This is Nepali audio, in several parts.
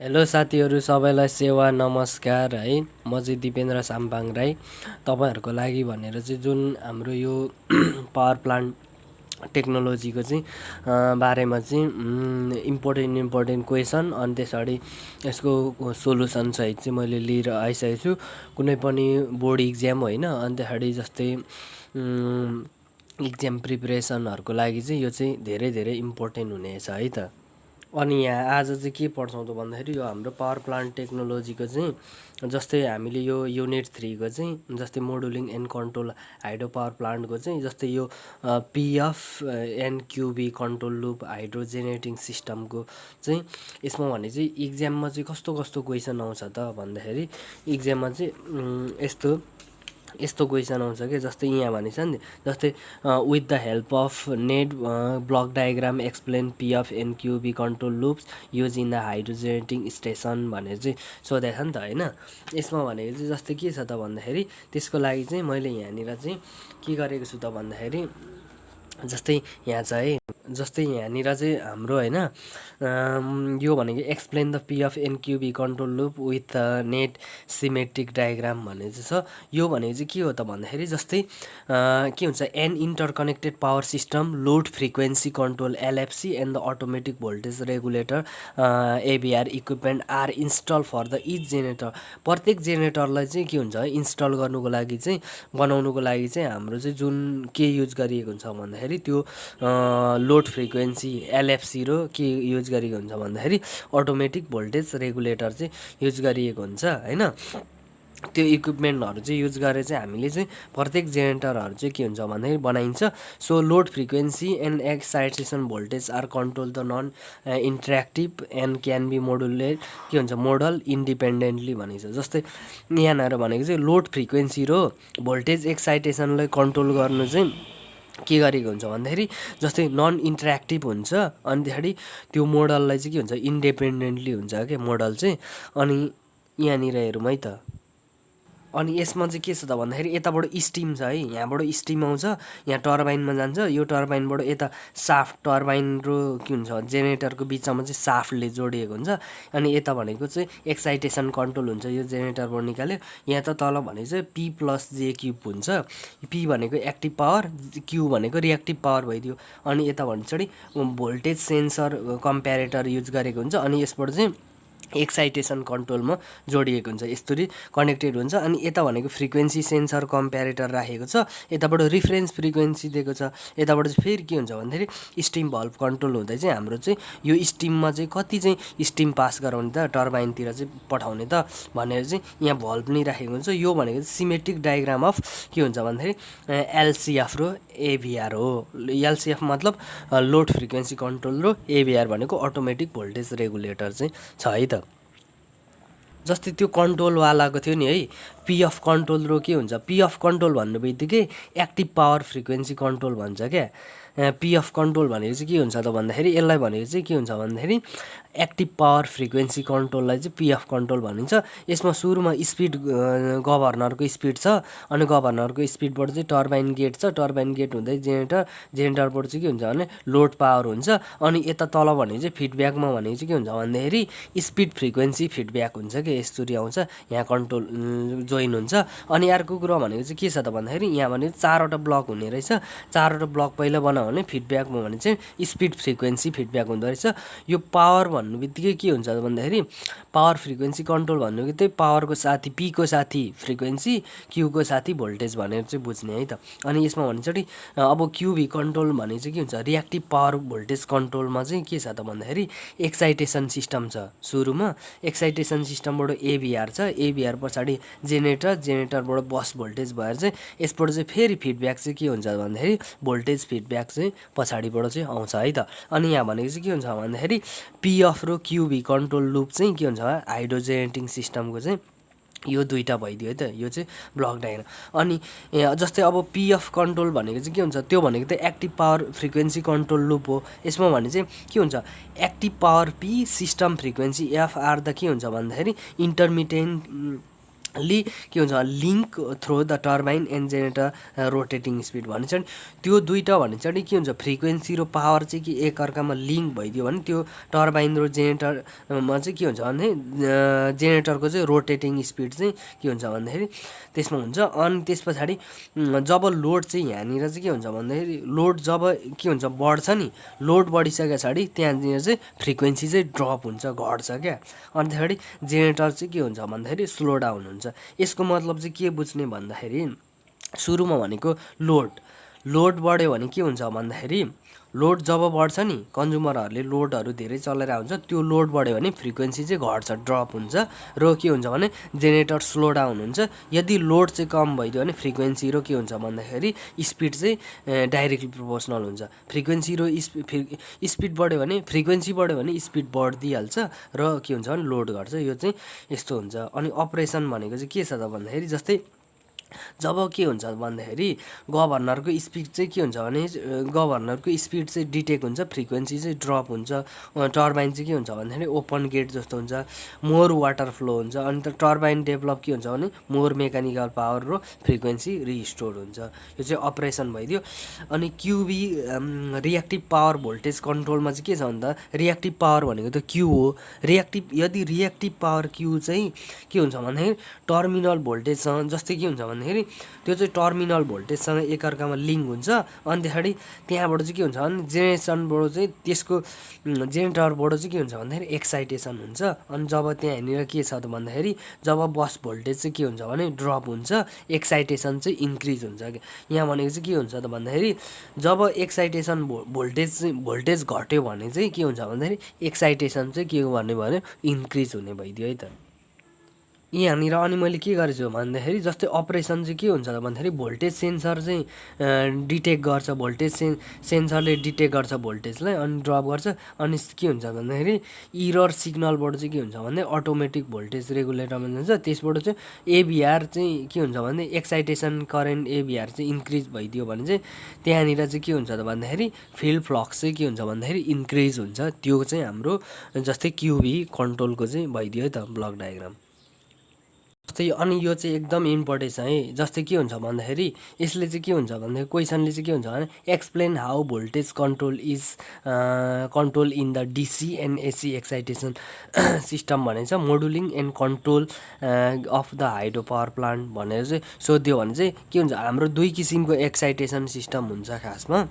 हेलो साथीहरू सबैलाई सेवा नमस्कार है। म चाहिँ दिपेन्द्र साम्पाङ राई तपाईँहरूको लागि भनेर चाहिँ जुन हाम्रो यो पावर प्लान्ट टेक्नोलोजीको चाहिँ बारेमा चाहिँ इम्पोर्टेन्ट क्वेसन अनि त्यसरी यसको सोलुसन सहित चाहिँ मैले लिएर आइसकेको छु। कुनै पनि बोर्ड इक्जाम होइन, अनि त्यसरी जस्तै इक्जाम प्रिपरेसनहरूको लागि चाहिँ यो चाहिँ धेरै इम्पोर्टेन्ट हुनेछ है त। अनि यहाँ आज चाहिँ के पढ्छौँ त भन्दाखेरि यो हाम्रो पावर प्लान्ट टेक्नोलोजीको चाहिँ जस्तै हामीले यो युनिट 3 को चाहिँ जस्तै modelling and control hydro power प्लान्टको चाहिँ जस्तै यो पिएफ एनक्युबी कन्ट्रोल लुप हाइड्रो जेनेरेटिङ सिस्टमको चाहिँ यसमा भने चाहिँ इक्जाममा चाहिँ कस्तो कस्तो क्वेसन आउँछ त भन्दाखेरि इक्जाममा चाहिँ यस्तो क्वेसन आउँछ कि जस्तै यहाँ भनेछ नि, जस्तै with the help of neat block diagram explain PF एनक्युबी control loops use in the hydro generating station भनेर चाहिँ सोधेको छ नि त होइन। यसमा भनेको चाहिँ जस्तै के छ त भन्दाखेरि त्यसको लागि चाहिँ मैले यहाँनिर चाहिँ के गरेको छु त भन्दाखेरि जस्तै यहाँ छ है, जस्तै यहाँनिर चाहिँ हाम्रो होइन यो भनेको एक्सप्लेन द पिएफ एनक्युबी control loop with neat schematic diagram भन्ने चाहिँ छ। यो भनेको चाहिँ के हो त भन्दाखेरि जस्तै के हुन्छ an interconnected power system load frequency control LFC and the automatic voltage regulator AVR equipment are installed for the each generator. प्रत्येक जेनेरेटरलाई चाहिँ के हुन्छ इन्स्टल गर्नुको लागि चाहिँ बनाउनुको लागि चाहिँ हाम्रो चाहिँ जुन के युज गरिएको हुन्छ भन्दाखेरि त्यो लोड फ्रिक्वेन्सी एलएफसी र के युज गरिएको हुन्छ भन्दाखेरि अटोमेटिक भोल्टेज रेगुलेटर चाहिँ युज गरिएको हुन्छ होइन। त्यो इक्विपमेन्टहरू चाहिँ युज गरेर चाहिँ हामीले चाहिँ प्रत्येक जेनेरेटरहरू चाहिँ के हुन्छ भन्दाखेरि बनाइन्छ। So load frequency and excitation voltage are control the non interactive and can be modulate के हुन्छ मोडल इन्डिपेन्डेन्टली भनेको छ। जस्तै यहाँनिर भनेको चाहिँ लोड फ्रिक्वेन्सी र भोल्टेज एक्साइटेसनलाई कन्ट्रोल गर्नु चाहिँ के गरेको हुन्छ भन्दाखेरि जस्तै नन इन्ट्र्याक्टिभ हुन्छ, अनि त्यसरी त्यो मोडललाई चाहिँ के हुन्छ इन्डिपेन्डेन्टली हुन्छ क्या मोडल चाहिँ। अनि यहाँनिर हेरौँ है त, अनि यसमा चाहिँ के छ त भन्दाखेरि यताबाट स्टिम छ है, यहाँबाट स्टिम आउँछ यहाँ टर्बाइनमा जान्छ, यो टर्बाइनबाट यता साफ्ट टर्बाइन र के हुन्छ जेनेरेटरको बिचमा चाहिँ साफ्टले जोडिएको हुन्छ। अनि यता भनेको चाहिँ एक्साइटेसन कन्ट्रोल हुन्छ, यो जेनेरेटरबाट निकाल्यो। यहाँ त तल भनेको चाहिँ पी प्लस जे क्युब हुन्छ, पी भनेको एक्टिभ पावर, क्यु भनेको रियाक्टिभ पावर भइदियो। अनि यता भन्छ भोल्टेज सेन्सर कम्प्यारेटर युज गरेको हुन्छ, अनि यसबाट चाहिँ एक्साइटेसन कन्ट्रोलमा जोडिएको हुन्छ, यस्तरी कनेक्टेड हुन्छ। अनि यता भनेको फ्रिक्वेन्सी सेन्सर कम्प्यारेटर राखेको छ, यताबाट रिफरेन्स फ्रिक्वेन्सी दिएको छ। यताबाट चाहिँ फेरि के हुन्छ भन्दाखेरि स्टिम भल्भ कन्ट्रोल हुँदा चाहिँ हाम्रो चाहिँ यो स्टिममा चाहिँ कति चाहिँ स्टिम पास गराउने त टर्बाइनतिर चाहिँ पठाउने त भनेर चाहिँ यहाँ भल्भ नै राखेको हुन्छ। यो भनेको चाहिँ सिमेट्रिक डायग्राम अफ के हुन्छ भन्दाखेरि एलसिएफ र एभिआर हो। एलसिएफ मतलब लोड फ्रिक्वेन्सी कन्ट्रोल र एभिआर भनेको अटोमेटिक भोल्टेज रेगुलेटर चाहिँ छ है त। जस्तै त्यो कन्ट्रोलवालाको थियो नि है, पिएफ कन्ट्रोल र के हुन्छ पिएफ कन्ट्रोल भन्ने बित्तिकै एक्टिभ पावर फ्रिक्वेन्सी कन्ट्रोल भन्छ क्या। पिएफ कन्ट्रोल भनेको चाहिँ के हुन्छ त भन्दाखेरि यसलाई भनेको चाहिँ के हुन्छ भन्दाखेरि एक्टिभ पावर फ्रिक्वेन्सी कन्ट्रोललाई चाहिँ पिएफ कन्ट्रोल भनिन्छ। यसमा सुरुमा स्पिड गभर्नरको स्पिड छ, अनि गभर्नरको स्पिडबाट चाहिँ टर्बाइन गेट छ, टर्बाइन गेट हुँदै जेनेरेटरबाट चाहिँ के हुन्छ भने लोड पावर हुन्छ। अनि यता तल भनेको चाहिँ फिडब्याकमा भनेको चाहिँ के हुन्छ भन्दाखेरि स्पिड फ्रिक्वेन्सी फिडब्याक हुन्छ कि यस्तरी आउँछ, यहाँ कन्ट्रोल जोइन हुन्छ। अनि अर्को कुरा भनेको चाहिँ के छ त भन्दाखेरि यहाँ भनेको 4वटा ब्लक हुने रहेछ, 4वटा ब्लक पहिला बनायो भने फिडब्याकमा भने चाहिँ स्पिड फ्रिक्वेन्सी फिडब्याक हुँदो रहेछ। यो पावर भन्नु बित्तिकै के हुन्छ भन्दाखेरि पावर फ्रिक्वेन्सी कन्ट्रोल भन्नु बित्तिकै पावरको साथी पीको साथी फ्रिक्वेन्सी, क्युको साथी भोल्टेज भनेर चाहिँ बुझ्ने है त। अनि यसमा भन्छ अब क्युबी कन्ट्रोल भने चाहिँ के हुन्छ रियाक्टिभ पावर भोल्टेज कन्ट्रोलमा चाहिँ के छ त भन्दाखेरि एक्साइटेसन सिस्टम छ। सुरुमा एक्साइटेसन सिस्टमबाट एभिआर छ, एभिआर पछाडि जेनेरेटरबाट बस भोल्टेज भएर चाहिँ यसबाट चाहिँ फेरि फिडब्याक चाहिँ के हुन्छ भन्दाखेरि भोल्टेज फिडब्याक चाहिँ पछाडिबाट चाहिँ आउँछ है त। अनि यहाँ भनेको चाहिँ के हुन्छ भन्दाखेरि पिएफ र क्युबी कन्ट्रोल लुप चाहिँ के हुन्छ हाइड्रो जेनेरेटिङ सिस्टमको चाहिँ यो दुईवटा भइदियो है त, यो चाहिँ ब्लक डायग्राम। अनि जस्तै अब पिएफ कन्ट्रोल भनेको चाहिँ के हुन्छ त्यो भनेको त active power frequency control loop हो। यसमा भने चाहिँ के हुन्छ active power P system frequency F are the के हुन्छ भन्दाखेरि इन्टरमिटेन्ट के हुन्छ link through the turbine and generator rotating speed भनिन्छ नि त्यो दुईवटा भनिन्छ नि के हुन्छ फ्रिक्वेन्सी र पावर चाहिँ कि एकअर्कामा लिङ्क भइदियो भने त्यो टर्बाइन र जेनेरेटरमा चाहिँ के हुन्छ भने जेनेरेटरको चाहिँ रोटेटिङ स्पिड चाहिँ के हुन्छ भन्दाखेरि त्यसमा हुन्छ। अनि त्यस पछाडि जब लोड चाहिँ यहाँनिर चाहिँ के हुन्छ भन्दाखेरि लोड जब के हुन्छ बढ्छ नि लोड बढिसके पछाडि त्यहाँनिर चाहिँ फ्रिक्वेन्सी चाहिँ ड्रप हुन्छ घट्छ क्या। अनि त्यसपछि जेनेरेटर चाहिँ के हुन्छ भन्दाखेरि स्लो डाउन हुन्छ। यसको मतलब चाहिँ के बुझ्ने भन्दाखेरि सुरुमा भनेको लोड बढ्यो भने के हुन्छ भन्दाखेरि लोड जब बढ्छ नि कन्ज्युमरहरूले लोडहरू धेरै चलाएर हुन्छ त्यो लोड बढ्यो भने फ्रिक्वेन्सी चाहिँ घट्छ ड्रप हुन्छ र के हुन्छ भने जेनेरेटर स्लो डाउन हुन्छ। यदि लोड चाहिँ कम भइदियो भने फ्रिक्वेन्सी र के हुन्छ भन्दाखेरि स्पिड चाहिँ डाइरेक्टली प्रोपोर्सनल हुन्छ। फ्रिक्वेन्सी र स्पिड बढ्यो भने फ्रिक्वेन्सी बढ्यो भने स्पिड बढिदिइहाल्छ र के हुन्छ भने लोड घट्छ। यो चाहिँ यस्तो हुन्छ। अनि अपरेसन भनेको चाहिँ के छ त भन्दाखेरि जस्तै जब के हुन्छ भन्दाखेरि गभर्नरको स्पिड चाहिँ के हुन्छ भने गभर्नरको स्पिड चाहिँ डिटेक्ट हुन्छ फ्रिक्वेन्सी चाहिँ ड्रप हुन्छ। टर्बाइन चाहिँ के हुन्छ भन्दाखेरि ओपन गेट जस्तो हुन्छ मोर वाटर फ्लो हुन्छ। अनि त टर्बाइन डेभलप के हुन्छ भने मोर मेकानिकल पावर र फ्रिक्वेन्सी रिस्टोर हुन्छ। यो चाहिँ अपरेसन भइदियो। अनि क्युबी रिएक्टिभ पावर भोल्टेज कन्ट्रोलमा चाहिँ के छ भन्दा रिएक्टिभ पावर भनेको त क्यु हो। यदि रिएक्टिभ पावर क्यु चाहिँ के हुन्छ भन्दाखेरि टर्मिनल भोल्टेजसँग जस्तै के हुन्छ भन्दाखेरि त्यो चाहिँ टर्मिनल भोल्टेजसँग एकअर्कामा लिङ्क हुन्छ। अनि त्यसपछि त्यहाँबाट चाहिँ के हुन्छ भने जेनेरेसनबाट चाहिँ त्यसको जेनेरेटरबाट चाहिँ के हुन्छ भन्दाखेरि एक्साइटेसन हुन्छ। अनि जब त्यहाँनिर के छ त भन्दाखेरि जब बस भोल्टेज चाहिँ के हुन्छ भने ड्रप हुन्छ एक्साइटेसन चाहिँ इन्क्रिज हुन्छ। यहाँ भनेको चाहिँ के हुन्छ त भन्दाखेरि जब एक्साइटेसन भोल्टेज घट्यो भने चाहिँ के हुन्छ भन्दाखेरि एक्साइटेसन चाहिँ के गर्ने भयो इन्क्रिज हुने भइदियो है त यहाँनिर। अनि मैले के गरेछु भन्दाखेरि जस्तै अपरेसन चाहिँ के हुन्छ त भन्दाखेरि भोल्टेज सेन्सर चाहिँ डिटेक्ट गर्छ भोल्टेज सेन्सरले डिटेक्ट गर्छ भोल्टेजलाई अनि ड्रप गर्छ। अनि के हुन्छ भन्दाखेरि इरर सिग्नलबाट चाहिँ के हुन्छ भने अटोमेटिक भोल्टेज रेगुलेटरमा जान्छ। त्यसबाट चाहिँ एबिआर चाहिँ के हुन्छ भने एक्साइटेसन करेन्ट एबिआर चाहिँ इन्क्रिज भइदियो भने चाहिँ त्यहाँनिर चाहिँ के हुन्छ त भन्दाखेरि फिल्ड फ्लक्स चाहिँ के हुन्छ भन्दाखेरि इन्क्रिज हुन्छ। त्यो चाहिँ हाम्रो जस्तै क्युबी कन्ट्रोलको चाहिँ भइदियो है त ब्लक डायग्राम जस्तै। अनि यो चाहिँ एकदम इम्पोर्टेन्ट छ है। जस्तै के हुन्छ भन्दाखेरि यसले चाहिँ के हुन्छ भन्दाखेरि क्वेसनले चाहिँ के हुन्छ भने explain how voltage control is control in the DC and AC excitation system भनेको छ modelling and control of the hydro power plant भनेर चाहिँ सोध्यो भने चाहिँ के हुन्छ हाम्रो दुई किसिमको एक्साइटेसन सिस्टम हुन्छ खासमा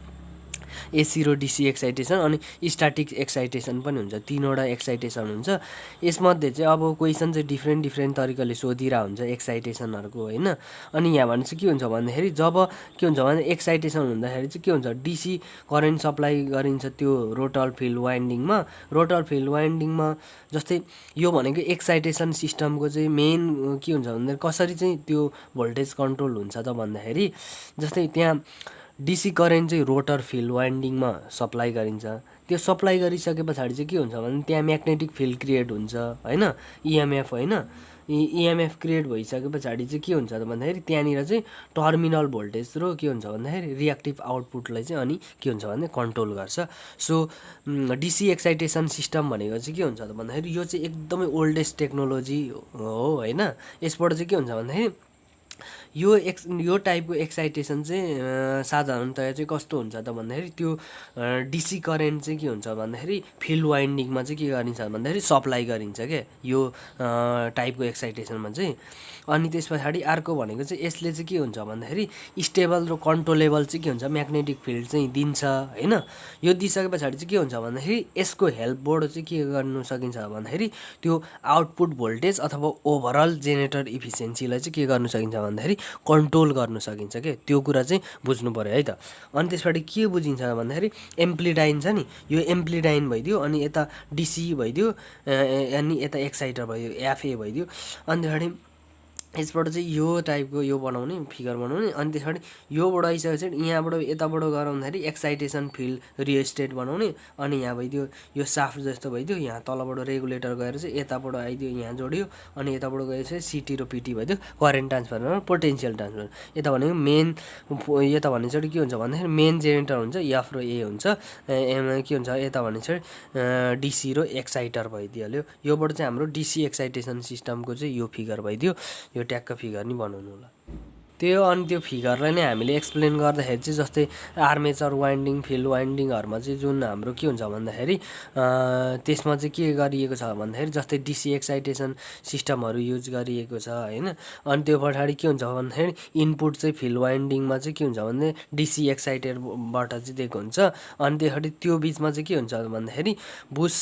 एसी र डिसी एक्साइटेसन अनि स्ट्याटिक एक्साइटेसन पनि हुन्छ। तीनवटा एक्साइटेसन हुन्छ। यसमध्ये चाहिँ अब क्वेसन चाहिँ डिफ्रेन्ट तरिकाले सोधिरहेको हुन्छ एक्साइटेसनहरूको होइन। अनि यहाँ भने चाहिँ के हुन्छ भन्दाखेरि जब के हुन्छ भने एक्साइटेसन हुँदाखेरि चाहिँ के हुन्छ डिसी करेन्ट सप्लाई गरिन्छ त्यो रोटर फिल्ड वाइन्डिङमा जस्तै यो भनेको एक्साइटेसन सिस्टमको चाहिँ मेन के हुन्छ भन्दाखेरि कसरी चाहिँ त्यो भोल्टेज कन्ट्रोल हुन्छ त भन्दाखेरि जस्तै त्यहाँ डिसी करेन्ट चाहिँ रोटर फिल्ड वाइन्डिङमा सप्लाई गरिन्छ। त्यो सप्लाई गरिसके पछाडि चाहिँ के हुन्छ भने त्यहाँ म्याग्नेटिक फिल्ड क्रिएट हुन्छ होइन इएमएफ होइन इएमएफ क्रिएट भइसके पछाडि चाहिँ के हुन्छ त भन्दाखेरि त्यहाँनिर चाहिँ टर्मिनल भोल्टेज र के हुन्छ भन्दाखेरि रिएक्टिभ आउटपुटलाई चाहिँ अनि के हुन्छ भने कन्ट्रोल गर्छ। सो डिसी एक्साइटेसन सिस्टम भनेको चाहिँ के हुन्छ त भन्दाखेरि यो चाहिँ एकदमै ओल्डेस्ट टेक्नोलोजी हो होइन। यसबाट चाहिँ के हुन्छ भन्दाखेरि यो टाइपको एक्साइटेसन चाहिँ साधारणतया चाहिँ कस्तो हुन्छ त भन्दाखेरि त्यो डिसी करेन्ट चाहिँ के हुन्छ भन्दाखेरि फिल्ड वाइन्डिङमा चाहिँ के गरिन्छ भन्दाखेरि सप्लाई गरिन्छ क्या यो टाइपको एक्साइटेसनमा चाहिँ। अनि त्यस पछाडि अर्को भनेको चाहिँ यसले चाहिँ के हुन्छ भन्दाखेरि स्टेबल र कन्ट्रोलेबल चाहिँ के हुन्छ म्याग्नेटिक फिल्ड चाहिँ दिन्छ होइन। यो दिइसके पछाडि चाहिँ के हुन्छ भन्दाखेरि यसको हेल्पबाट चाहिँ के गर्नु सकिन्छ भन्दाखेरि त्यो आउटपुट भोल्टेज अथवा ओभरअल जेनेरेटर इफिसियन्सीलाई चाहिँ के गर्नु सकिन्छ भन्दाखेरि कन्ट्रोल गर्नु सकिन्छ क्या। त्यो कुरा चाहिँ बुझ्नु पऱ्यो है त। अनि त्यसबाट के बुझिन्छ भन्दाखेरि एम्प्लिडाइन छ नि यो एम्प्लिडाइन भइदियो अनि यता डिसी भइदियो अनि यता एक्साइटर भइदियो एफए भइदियो। अनि त्यसबाट यसबाट चाहिँ यो टाइपको यो बनाउने फिगर बनाउने अनि त्यसबाट योबाट आइसकेपछि यहाँबाट यताबाट गराउँदाखेरि एक्साइटेसन फिल्ड रियोस्टेट बनाउने अनि यहाँ भइदियो यो साफ्ट जस्तो भइदियो। यहाँ तलबाट रेगुलेटर गएर चाहिँ यताबाट आइदियो यहाँ जोडियो अनि यताबाट गएपछि सिटी र पिटी भइदियो करेन्ट ट्रान्सफर पोटेन्सियल ट्रान्सफर। यता भनेको मेन यता भनेपछि के हुन्छ भन्दाखेरि मेन जेनेरेटर हुन्छ एफ र ए हुन्छ के हुन्छ यता भनेपछि डिसी र एक्साइटर भइदिइहाल्यो। योबाट चाहिँ हाम्रो डिसी एक्साइटेसन सिस्टमको चाहिँ यो फिगर भइदियो। यो ट्याक्क फिगर नि बनाउनु होला। त्यो अनि त्यो फिगरलाई नै हामीले एक्सप्लेन गर्दाखेरि चाहिँ जस्तै आर्मेचर वाइन्डिङ फिल्ड वाइन्डिङहरूमा चाहिँ जुन हाम्रो के हुन्छ भन्दाखेरि त्यसमा चाहिँ के गरिएको छ भन्दाखेरि जस्तै डिसी एक्साइटेसन सिस्टमहरू युज गरिएको छ होइन। अनि त्यो पछाडि के हुन्छ भन्दाखेरि इनपुट चाहिँ फिल्ड वाइन्डिङमा चाहिँ के हुन्छ भने डिसी एक्साइटेडबाट चाहिँ दिएको हुन्छ। अनि त्यसपछि त्यो बिचमा चाहिँ के हुन्छ भन्दाखेरि बुस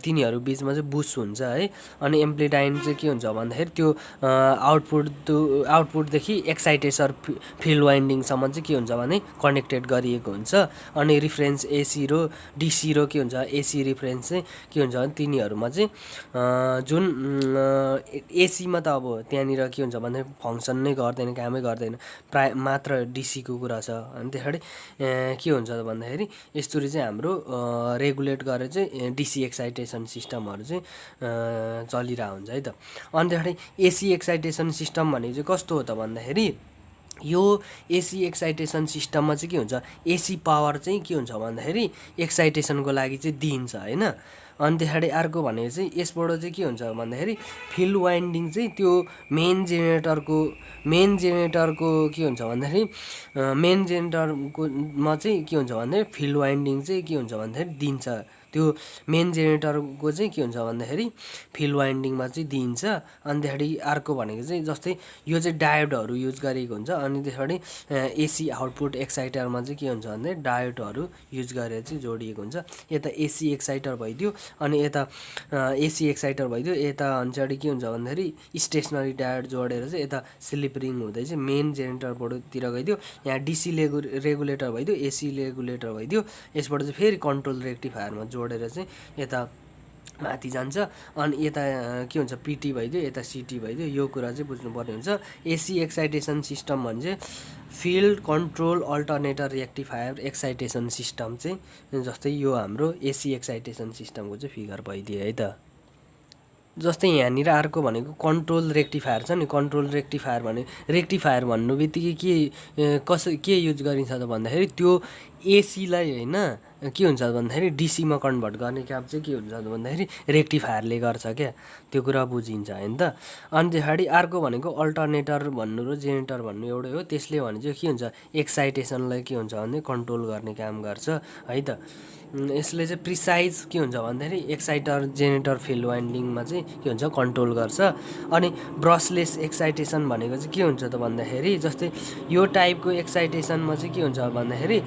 तिनीहरू बिचमा चाहिँ बुस हुन्छ है। अनि एम्प्लिडाइन चाहिँ के हुन्छ भन्दाखेरि त्यो आउटपुटदेखि एक्साइटेसन फिल्ड वाइन्डिङसम्म चाहिँ के हुन्छ भने कनेक्टेड गरिएको हुन्छ। अनि रिफरेन्स एसी र डिसी र के हुन्छ एसी रिफरेन्स चाहिँ के हुन्छ भने तिनीहरूमा चाहिँ जुन एसीमा त अब त्यहाँनिर के हुन्छ भने फङ्सन नै गर्दैन, कामै गर्दैन, मात्र डिसीको कुरा छ। अनि त्यसरी के हुन्छ भन्दाखेरि यस्तरी चाहिँ हाम्रो रेगुलेट गरेर चाहिँ डिसी एक्साइटेसन सिस्टमहरू चाहिँ चलिरहेको हुन्छ है त। अनि त्यसरी एसी एक्साइटेसन सिस्टम भनेको चाहिँ कस्तो हो त भन्दाखेरि यो एसी एक्साइटेसन सिस्टममा चाहिँ के हुन्छ एसी पावर चाहिँ के हुन्छ भन्दाखेरि एक्साइटेसनको लागि चाहिँ दिइन्छ होइन। अनि त्यसरी अर्को भनेको चाहिँ यसबाट चाहिँ के हुन्छ भन्दाखेरि फिल्ड वाइन्डिङ चाहिँ त्यो मेन जेनेरेटरको के हुन्छ भन्दाखेरि मेन जेनेरेटरमा चाहिँ के हुन्छ भन्दाखेरि फिल्ड वाइन्डिङ चाहिँ के हुन्छ भन्दाखेरि दिन्छ। त्यो मेन जेनेरेटरको चाहिँ के हुन्छ भन्दाखेरि फिल्ड वाइन्डिङमा चाहिँ दिइन्छ। अनि त्यसरी अर्को भनेको चाहिँ जस्तै यो चाहिँ डायोडहरू युज गरिएको हुन्छ। अनि त्यसरी एसी आउटपुट एक्साइटरमा चाहिँ के हुन्छ भन्दाखेरि डायोडहरू युज गरेर चाहिँ जोडिएको हुन्छ। यता एसी एक्साइटर भइदियो अनि यता एसी एक्साइटर भइदियो, यता अनि के हुन्छ भन्दाखेरि स्टेसनरी डायोड जोडेर चाहिँ यता स्लिप रिङ हुँदै चाहिँ मेन जेनेरेटरबाटतिर गइदियो, यहाँ डिसी रेगुलेटर भइदियो, एसी रेगुलेटर भइदियो, यसबाट चाहिँ फेरि कन्ट्रोल रेक्टिफायरमा जोडेर चाहिँ यता माथि जान्छ। अनि यता के हुन्छ पिटी भइदियो, यता सिटी भइदियो, यो कुरा चाहिँ बुझ्नुपर्ने हुन्छ। एसी एक्साइटेसन सिस्टम भने चाहिँ field control alternator rectifier excitation system चाहिँ जस्तै यो हाम्रो एसी एक्साइटेसन सिस्टमको चाहिँ फिगर भइदियो है त। जस्तै यहाँनिर अर्को भनेको कन्ट्रोल रेक्टिफायर छ नि। कन्ट्रोल रेक्टिफायर भने रेक्टिफायर भन्नु बित्तिकै के युज गरिन्छ त भन्दाखेरि त्यो एसीलाई होइन के हुन्छ भन्दाखेरि डिसीमा कन्भर्ट गर्ने काम चाहिँ के हुन्छ भन्दाखेरि रेक्टिफायरले गर्छ क्या, त्यो कुरा बुझिन्छ होइन त। अनि त्यसपछि अर्को भनेको अल्टरनेटर भन्नु र जेनेरेटर भन्नु एउटै हो। त्यसले भने चाहिँ के हुन्छ एक्साइटेसनलाई के हुन्छ भने कन्ट्रोल गर्ने काम गर्छ है त। यसले चाहिँ प्रिसाइज के हुन्छ भन्दाखेरि एक्साइटर जेनेरेटर फिल्ड वाइन्डिङमा चाहिँ के हुन्छ कन्ट्रोल गर्छ। अनि ब्रसलेस एक्साइटेसन भनेको चाहिँ के हुन्छ त भन्दाखेरि जस्तै यो टाइपको एक्साइटेसनमा चाहिँ के हुन्छ भन्दाखेरि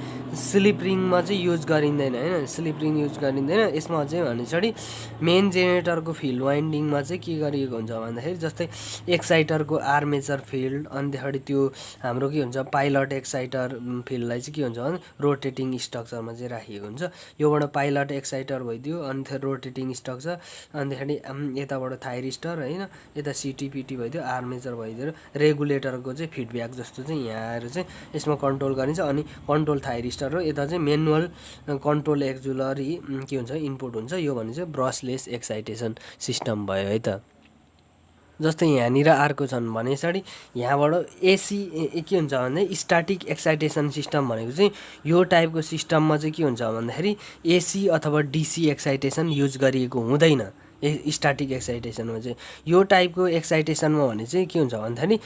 स्लिप रिङमा चाहिँ युज गरिँदैन होइन, स्लिप रिङ युज गरिँदैन। यसमा चाहिँ भनेपछि मेन जेनेरेटरको फिल्ड वाइन्डिङमा चाहिँ के गरिएको हुन्छ भन्दाखेरि जस्तै एक्साइटरको आर्मेचर फिल्ड अनि त्यसपछि त्यो हाम्रो के हुन्छ पाइलट एक्साइटर फिल्डलाई चाहिँ के हुन्छ भने रोटेटिङ स्ट्रक्चरमा चाहिँ राखिएको हुन्छ। योबाट पाइलट एक्साइटर भइदियो अनि त्यो रोटेटिङ स्ट्रक्चर, अनि त्यसपछि यताबाट थाइरिस्टर होइन, यता सिटिपिटी भइदियो, आर्मेचर भइदियो, रेगुलेटरको चाहिँ फिडब्याक जस्तो चाहिँ यहाँ आएर चाहिँ यसमा कन्ट्रोल गरिन्छ। अनि कन्ट्रोल थाइरिस्टर र यता चाहिँ म्यानुअल कन्ट्रोल एक्जुलरी के हुन्छ इनपुट हुन्छ। यो भने चाहिँ ब्रसलेस एक्साइटेसन सिस्टम भयो है त। जस्तै यहाँनिर अर्को छन् भने पछाडि यहाँबाट एसी के हुन्छ भने स्ट्याटिक एक्साइटेसन सिस्टम भनेको चाहिँ यो टाइपको सिस्टममा चाहिँ के हुन्छ भन्दाखेरि एसी अथवा डिसी एक्साइटेसन युज गरिएको हुँदैन। स्ट्याटिक एक्साइटेसनमा चाहिँ यो टाइपको एक्साइटेसनमा भने चाहिँ के हुन्छ भन्दाखेरि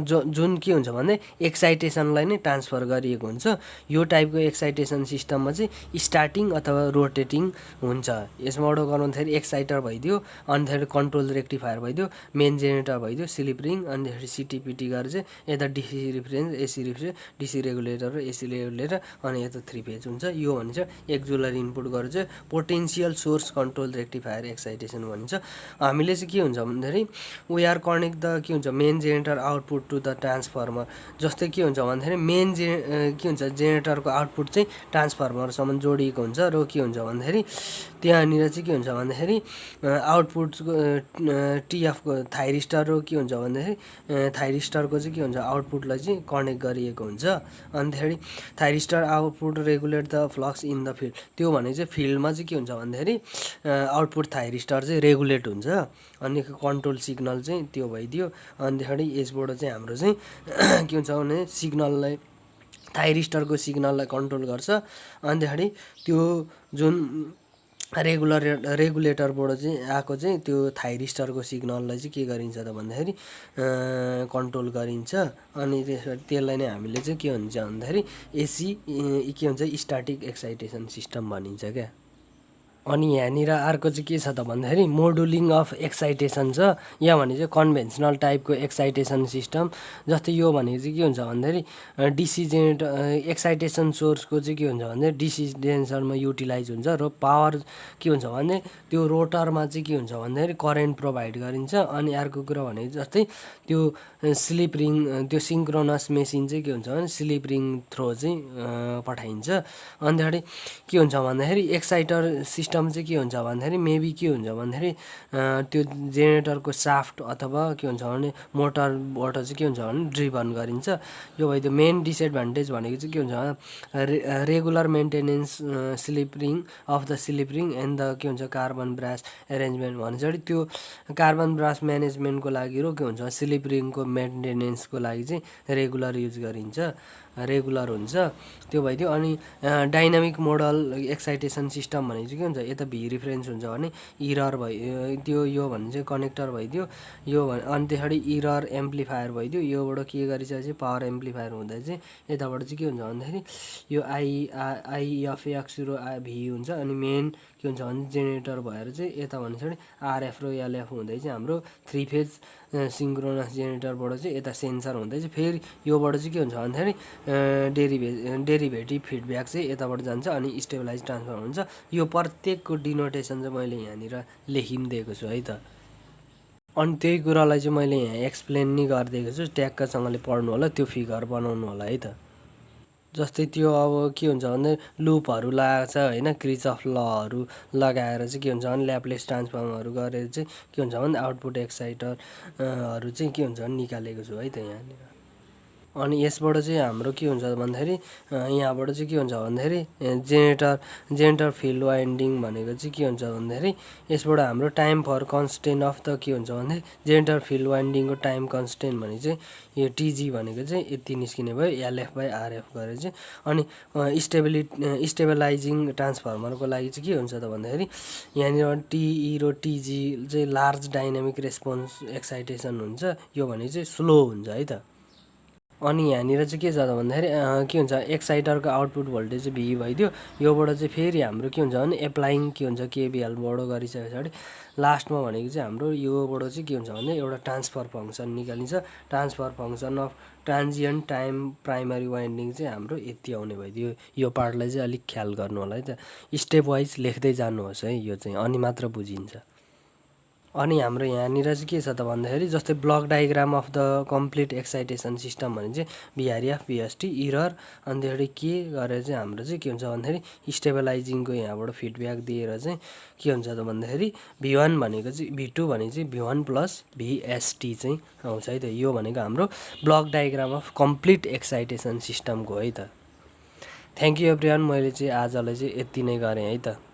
जुन के हुन्छ भने एक्साइटेसनलाई नै ट्रान्सफर गरिएको हुन्छ। यो टाइपको एक्साइटेसन सिस्टममा चाहिँ स्टार्टिङ अथवा रोटेटिङ हुन्छ। यसबाट गर्दाखेरि एक्साइटर भइदियो, अनि त्यसपछि कन्ट्रोल रेक्टिफायर भइदियो, मेन जेनेरेटर भइदियो, स्लिप रिङ, अनि त्यसपछि सिटिपिटी गरेर चाहिँ यता DC reference, AC reference, DC regulator र एसी रेगुलेटर, अनि यता 3 फेज हुन्छ। यो भने चाहिँ एक्जुलरी इनपुट गरेर चाहिँ potential source control rectifier excitation भनिन्छ। हामीले चाहिँ के हुन्छ भन्दाखेरि वी आर कनेक्ट द के हुन्छ main generator output to the transformer. जस्तै के हुन्छ भन्दाखेरि के हुन्छ जेनेरेटरको आउटपुट चाहिँ ट्रान्सफर्मरसम्म जोडिएको हुन्छ र के हुन्छ भन्दाखेरि त्यहाँनिर चाहिँ के हुन्छ भन्दाखेरि आउटपुटको टिएफको थाइरिस्टर र के हुन्छ भन्दाखेरि थाइरिस्टरको चाहिँ के हुन्छ आउटपुटलाई चाहिँ कनेक्ट गरिएको हुन्छ। अनि त्यसरी thyristor output regulate the flux in the field. त्यो भने चाहिँ फिल्डमा चाहिँ के हुन्छ भन्दाखेरि आउटपुट थाइरिस्टर चाहिँ रेगुलेट हुन्छ। अनि कन्ट्रोल सिग्नल चाहिँ त्यो भइदियो। अनि त्यसरी यसबाट चाहिँ हाम्रो चाहिँ के हुन्छ भने सिग्नललाई थाइरिस्टरको सिग्नललाई कन्ट्रोल गर्छ। अनि त्यसरी त्यो जुन रेगुलेटरबाट चाहिँ आएको चाहिँ त्यो थाइरिस्टरको सिग्नललाई चाहिँ के गरिन्छ त भन्दाखेरि कन्ट्रोल गरिन्छ। अनि त्यसलाई नै हामीले चाहिँ के हुन्छ भन्दाखेरि एसी के हुन्छ स्ट्याटिक एक्साइटेसन सिस्टम भनिन्छ क्या। अनि यहाँनिर अर्को चाहिँ के छ त भन्दाखेरि मोडुलिङ अफ एक्साइटेसन छ। यहाँ भने चाहिँ कन्भेन्सनल टाइपको एक्साइटेसन सिस्टम। जस्तै यो भनेको चाहिँ के हुन्छ भन्दाखेरि डिसी जेनेरेटर एक्साइटेसन सोर्सको चाहिँ के हुन्छ भन्दाखेरि डिसी जेनेरेटरमा युटिलाइज हुन्छ र पावर के हुन्छ भने त्यो रोटरमा चाहिँ के हुन्छ भन्दाखेरि करेन्ट प्रोभाइड गरिन्छ। अनि अर्को कुरा भनेको जस्तै त्यो स्लिप रिङ त्यो सिङ्क्रोनस मेसिन चाहिँ के हुन्छ भने स्लिप रिङ थ्रो चाहिँ पठाइन्छ। अन्तखेरि के हुन्छ भन्दाखेरि एक्साइटर सिस्टम चाहिँ के हुन्छ भन्दाखेरि मेबी के हुन्छ भन्दाखेरि त्यो जेनेरेटरको साफ्ट अथवा के हुन्छ भने मोटरबाट चाहिँ के हुन्छ भने ड्रिभन गरिन्छ। यो भइदियो। मेन डिसएडभान्टेज भनेको चाहिँ के हुन्छ भने regular maintenance sleep ring of the sleep ring and the के हुन्छ कार्बन ब्रास एरेन्जमेन्ट भन्छ। त्यो कार्बन ब्रास म्यानेजमेन्टको लागि र के हुन्छ स्लिप रिङको मेन्टेनेन्सको लागि चाहिँ रेगुलर युज गरिन्छ, रेगुलर हुन्छ। त्यो भइदियो। अनि डाइनामिक मोडल एक्साइटेसन सिस्टम भनेको चाहिँ के हुन्छ यता भी रिफरेन्स हुन्छ भने इरर भयो त्यो यो भने चाहिँ कनेक्टर भइदियो यो अनि त्यसरी इरर एम्प्लिफायर भइदियो। योबाट के गरिसकेपछि पावर एम्प्लिफायर हुँदा चाहिँ यताबाट चाहिँ के हुन्छ भन्दाखेरि यो आइएफएक्स र भी हुन्छ। अनि मेन के हुन्छ भने जेनेरेटर भएर चाहिँ यता भनेपछि आरएफ र एलएफ हुँदै चाहिँ हाम्रो 3 फेज सिङ्क्रोनस जेनेरेटरबाट चाहिँ यता सेन्सर हुँदै चाहिँ फेरि योबाट चाहिँ के हुन्छ भन्दाखेरि डेरिभेटिभ फिडब्याक चाहिँ यताबाट जान्छ अनि स्टेबलाइज ट्रान्सफर हुन्छ। यो प्रत्येकको डिनोटेसन चाहिँ मैले यहाँनिर लेखिदिएको छु है त। अनि त्यही कुरालाई चाहिँ मैले यहाँ एक्सप्लेन नि गरिदिएको छु। ट्याक्कसँगले पढ्नु होला, त्यो फिगर बनाउनु होला है त। जस्तै त्यो अब के हुन्छ भने लुपहरू लगाएको छ होइन, क्रिच अफ लहरू लगाएर चाहिँ के हुन्छ भने ल्याप्लेस ट्रान्सफर्महरू गरेर चाहिँ के हुन्छ भने आउटपुट एक्साइटरहरू चाहिँ के हुन्छ भने निकालेको छु है त यहाँनिर। अनि यसबाट चाहिँ हाम्रो के हुन्छ भन्दाखेरि यहाँबाट चाहिँ के हुन्छ भन्दाखेरि जेनेरेटर फिल्ड वाइन्डिङ भनेको चाहिँ के हुन्छ भन्दाखेरि यसबाट हाम्रो time for constant of the के हुन्छ भन्दाखेरि जेनेरेटर फिल्ड वाइन्डिङको टाइम कन्स्टेन्ट भने चाहिँ यो टिजी भनेको चाहिँ यति निस्किने भयो एलएफ/आरएफ गरेर चाहिँ। अनि स्टेबलाइजिङ ट्रान्सफर्मरको लागि चाहिँ के हुन्छ त भन्दाखेरि यहाँनिर टिई र टिजी चाहिँ लार्ज डाइनामिक रेस्पोन्स एक्साइटेसन हुन्छ। यो भने चाहिँ स्लो हुन्छ है त। अनि यहाँनिर चाहिँ के छ त भन्दाखेरि के हुन्छ एक्साइटरको आउटपुट भोल्टेज चाहिँ भी भइदियो। योबाट चाहिँ फेरि हाम्रो के हुन्छ भने एप्लाइङ के हुन्छ केबिएल बडो गरिसके पछाडि लास्टमा भनेको चाहिँ हाम्रो योबाट चाहिँ के हुन्छ भने एउटा ट्रान्सफर फङ्सन निकालिन्छ। Transfer function of transient time primary winding चाहिँ हाम्रो यति आउने भइदियो। यो पार्टलाई चाहिँ अलिक ख्याल गर्नु होला है त। स्टेप वाइज लेख्दै जानुहोस् है यो चाहिँ, अनि मात्र बुझिन्छ। अनि हाम्रो यहाँनिर चाहिँ के छ त भन्दाखेरि जस्तै block diagram of the complete excitation system भने चाहिँ बिआरएफ बिएसटी इरर अनि त्यसरी के गरेर चाहिँ हाम्रो चाहिँ के हुन्छ भन्दाखेरि स्टेबलाइजिङको यहाँबाट फिडब्याक दिएर चाहिँ के हुन्छ त भन्दाखेरि भी1 भनेको चाहिँ भी2 भनेको चाहिँ भी1 प्लस भिएसटी चाहिँ आउँछ है त। यो भनेको हाम्रो block diagram of complete excitation सिस्टमको है त। Thank you everyone. मैले चाहिँ आजलाई चाहिँ यति नै गरेँ है त।